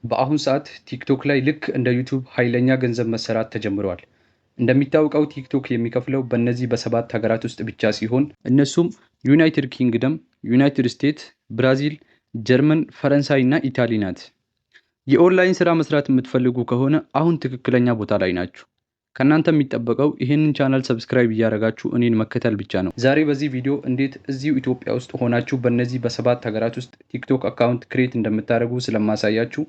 በአሁን ሰዓት ቲክቶክ ላይ ልክ እንደ ዩቲዩብ ኃይለኛ ገንዘብ መሰራት ተጀምሯል። እንደሚታወቀው ቲክቶክ የሚከፍለው በእነዚህ በሰባት ሀገራት ውስጥ ብቻ ሲሆን እነሱም ዩናይትድ ኪንግደም፣ ዩናይትድ ስቴትስ፣ ብራዚል፣ ጀርመን፣ ፈረንሳይ እና ኢታሊ ናት። የኦንላይን ስራ መስራት የምትፈልጉ ከሆነ አሁን ትክክለኛ ቦታ ላይ ናችሁ። ከእናንተ የሚጠበቀው ይህንን ቻናል ሰብስክራይብ እያደረጋችሁ እኔን መከተል ብቻ ነው። ዛሬ በዚህ ቪዲዮ እንዴት እዚሁ ኢትዮጵያ ውስጥ ሆናችሁ በእነዚህ በሰባት ሀገራት ውስጥ ቲክቶክ አካውንት ክሬት እንደምታደርጉ ስለማሳያችሁ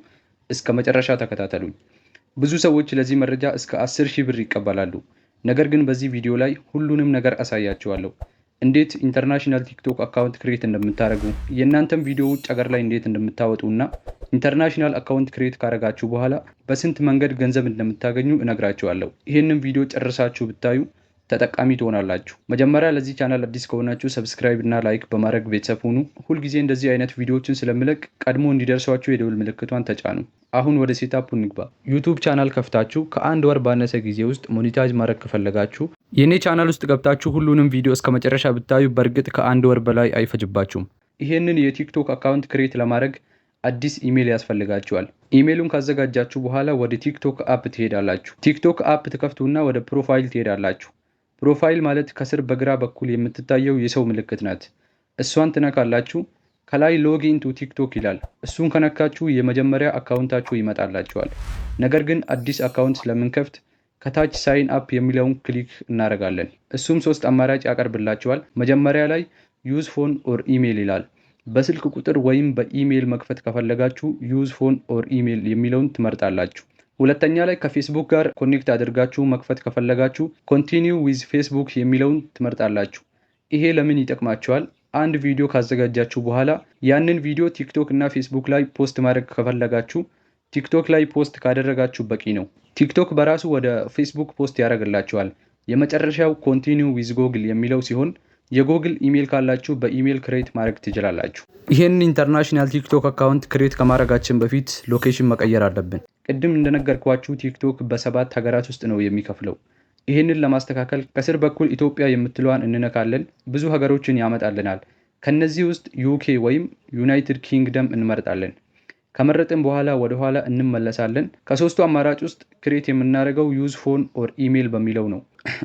እስከ መጨረሻ ተከታተሉኝ። ብዙ ሰዎች ለዚህ መረጃ እስከ 10,000 ብር ይቀበላሉ። ነገር ግን በዚህ ቪዲዮ ላይ ሁሉንም ነገር አሳያችኋለሁ። እንዴት ኢንተርናሽናል ቲክቶክ አካውንት ክሬት እንደምታደርጉ፣ የእናንተም ቪዲዮ ውጭ ሀገር ላይ እንዴት እንደምታወጡ እና ኢንተርናሽናል አካውንት ክሬት ካደረጋችሁ በኋላ በስንት መንገድ ገንዘብ እንደምታገኙ እነግራችኋለሁ። ይህንን ቪዲዮ ጨርሳችሁ ብታዩ ተጠቃሚ ትሆናላችሁ። መጀመሪያ ለዚህ ቻናል አዲስ ከሆናችሁ ሰብስክራይብ እና ላይክ በማድረግ ቤተሰብ ሁኑ። ሁልጊዜ እንደዚህ አይነት ቪዲዮዎችን ስለምለቅ ቀድሞ እንዲደርሷችሁ የደውል ምልክቷን ተጫኑ። አሁን ወደ ሴታፑ እንግባ። ዩቲዩብ ቻናል ከፍታችሁ ከአንድ ወር ባነሰ ጊዜ ውስጥ ሞኔታይዝ ማድረግ ከፈለጋችሁ የኔ ቻናል ውስጥ ገብታችሁ ሁሉንም ቪዲዮ እስከ መጨረሻ ብታዩ በእርግጥ ከአንድ ወር በላይ አይፈጅባችሁም። ይህንን የቲክቶክ አካውንት ክሬት ለማድረግ አዲስ ኢሜል ያስፈልጋችኋል። ኢሜሉን ካዘጋጃችሁ በኋላ ወደ ቲክቶክ አፕ ትሄዳላችሁ። ቲክቶክ አፕ ትከፍቱና ወደ ፕሮፋይል ትሄዳላችሁ። ፕሮፋይል ማለት ከስር በግራ በኩል የምትታየው የሰው ምልክት ናት። እሷን ትነካላችሁ። ከላይ ሎጊን ቱ ቲክቶክ ይላል። እሱን ከነካችሁ የመጀመሪያ አካውንታችሁ ይመጣላችኋል። ነገር ግን አዲስ አካውንት ስለምንከፍት ከታች ሳይን አፕ የሚለውን ክሊክ እናደርጋለን። እሱም 3 አማራጭ ያቀርብላችኋል። መጀመሪያ ላይ ዩዝ ፎን ኦር ኢሜል ይላል። በስልክ ቁጥር ወይም በኢሜል መክፈት ከፈለጋችሁ ዩዝ ፎን ኦር ኢሜል የሚለውን ትመርጣላችሁ። ሁለተኛ ላይ ከፌስቡክ ጋር ኮኔክት አድርጋችሁ መክፈት ከፈለጋችሁ ኮንቲኒው ዊዝ ፌስቡክ የሚለውን ትመርጣላችሁ። ይሄ ለምን ይጠቅማችኋል? አንድ ቪዲዮ ካዘጋጃችሁ በኋላ ያንን ቪዲዮ ቲክቶክ እና ፌስቡክ ላይ ፖስት ማድረግ ከፈለጋችሁ ቲክቶክ ላይ ፖስት ካደረጋችሁ በቂ ነው። ቲክቶክ በራሱ ወደ ፌስቡክ ፖስት ያደርግላችኋል። የመጨረሻው ኮንቲኒው ዊዝ ጎግል የሚለው ሲሆን የጎግል ኢሜል ካላችሁ በኢሜል ክሬት ማድረግ ትችላላችሁ። ይህን ኢንተርናሽናል ቲክቶክ አካውንት ክሬት ከማድረጋችን በፊት ሎኬሽን መቀየር አለብን። ቅድም እንደነገርኳችሁ ቲክቶክ በሰባት ሀገራት ውስጥ ነው የሚከፍለው። ይህንን ለማስተካከል ከስር በኩል ኢትዮጵያ የምትለዋን እንነካለን። ብዙ ሀገሮችን ያመጣልናል። ከነዚህ ውስጥ ዩኬ ወይም ዩናይትድ ኪንግደም እንመርጣለን። ከመረጥን በኋላ ወደ ኋላ እንመለሳለን። ከሶስቱ አማራጭ ውስጥ ክሬት የምናደርገው ዩዝ ፎን ኦር ኢሜል በሚለው ነው።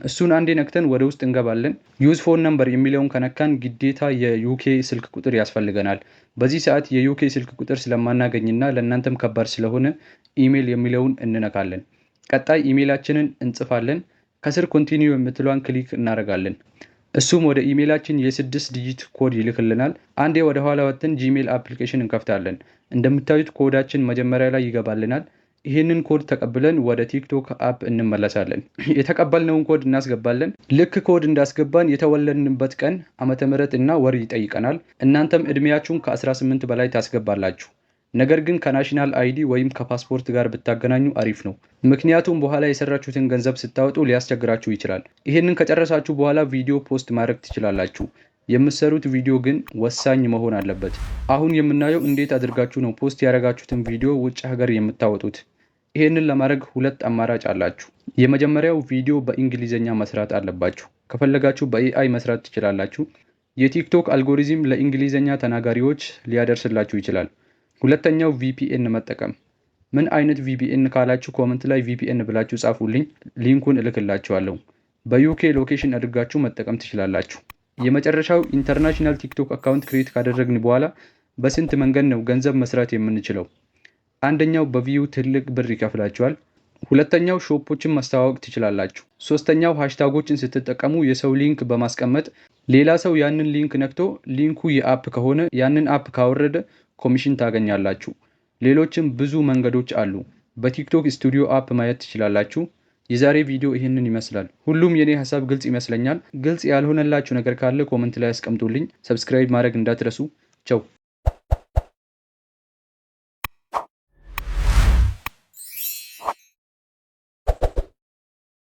እሱን አንዴ ነክተን ወደ ውስጥ እንገባለን። ዩዝ ፎን ነምበር የሚለውን ከነካን ግዴታ የዩኬ ስልክ ቁጥር ያስፈልገናል። በዚህ ሰዓት የዩኬ ስልክ ቁጥር ስለማናገኝና ለእናንተም ከባድ ስለሆነ ኢሜል የሚለውን እንነካለን። ቀጣይ ኢሜላችንን እንጽፋለን። ከስር ኮንቲኒው የምትለዋን ክሊክ እናደርጋለን። እሱም ወደ ኢሜላችን የ6 ዲጂት ኮድ ይልክልናል። አንዴ ወደ ኋላ ወጥተን ጂሜል አፕሊኬሽን እንከፍታለን። እንደምታዩት ኮዳችን መጀመሪያ ላይ ይገባልናል። ይህንን ኮድ ተቀብለን ወደ ቲክቶክ አፕ እንመለሳለን። የተቀበልነውን ኮድ እናስገባለን። ልክ ኮድ እንዳስገባን የተወለድንበት ቀን፣ ዓመተ ምህረት እና ወር ይጠይቀናል። እናንተም እድሜያችሁን ከ18 በላይ ታስገባላችሁ። ነገር ግን ከናሽናል አይዲ ወይም ከፓስፖርት ጋር ብታገናኙ አሪፍ ነው። ምክንያቱም በኋላ የሰራችሁትን ገንዘብ ስታወጡ ሊያስቸግራችሁ ይችላል። ይህንን ከጨረሳችሁ በኋላ ቪዲዮ ፖስት ማድረግ ትችላላችሁ። የምትሰሩት ቪዲዮ ግን ወሳኝ መሆን አለበት። አሁን የምናየው እንዴት አድርጋችሁ ነው ፖስት ያደረጋችሁትን ቪዲዮ ውጭ ሀገር የምታወጡት። ይህንን ለማድረግ 2 አማራጭ አላችሁ። የመጀመሪያው ቪዲዮ በእንግሊዝኛ መስራት አለባችሁ። ከፈለጋችሁ በኤአይ መስራት ትችላላችሁ። የቲክቶክ አልጎሪዝም ለእንግሊዝኛ ተናጋሪዎች ሊያደርስላችሁ ይችላል። ሁለተኛው ቪፒኤን መጠቀም። ምን አይነት ቪፒኤን ካላችሁ ኮመንት ላይ ቪፒኤን ብላችሁ ጻፉልኝ፣ ሊንኩን እልክላችኋለሁ። በዩኬ ሎኬሽን አድርጋችሁ መጠቀም ትችላላችሁ። የመጨረሻው ኢንተርናሽናል ቲክቶክ አካውንት ክሬት ካደረግን በኋላ በስንት መንገድ ነው ገንዘብ መስራት የምንችለው? አንደኛው በቪው ትልቅ ብር ይከፍላችኋል። ሁለተኛው ሾፖችን ማስተዋወቅ ትችላላችሁ። ሶስተኛው ሃሽታጎችን ስትጠቀሙ የሰው ሊንክ በማስቀመጥ ሌላ ሰው ያንን ሊንክ ነክቶ ሊንኩ የአፕ ከሆነ ያንን አፕ ካወረደ ኮሚሽን ታገኛላችሁ። ሌሎችም ብዙ መንገዶች አሉ። በቲክቶክ ስቱዲዮ አፕ ማየት ትችላላችሁ። የዛሬ ቪዲዮ ይህንን ይመስላል። ሁሉም የኔ ሀሳብ ግልጽ ይመስለኛል። ግልጽ ያልሆነላችሁ ነገር ካለ ኮመንት ላይ አስቀምጡልኝ። ሰብስክራይብ ማድረግ እንዳትረሱ። ቻው።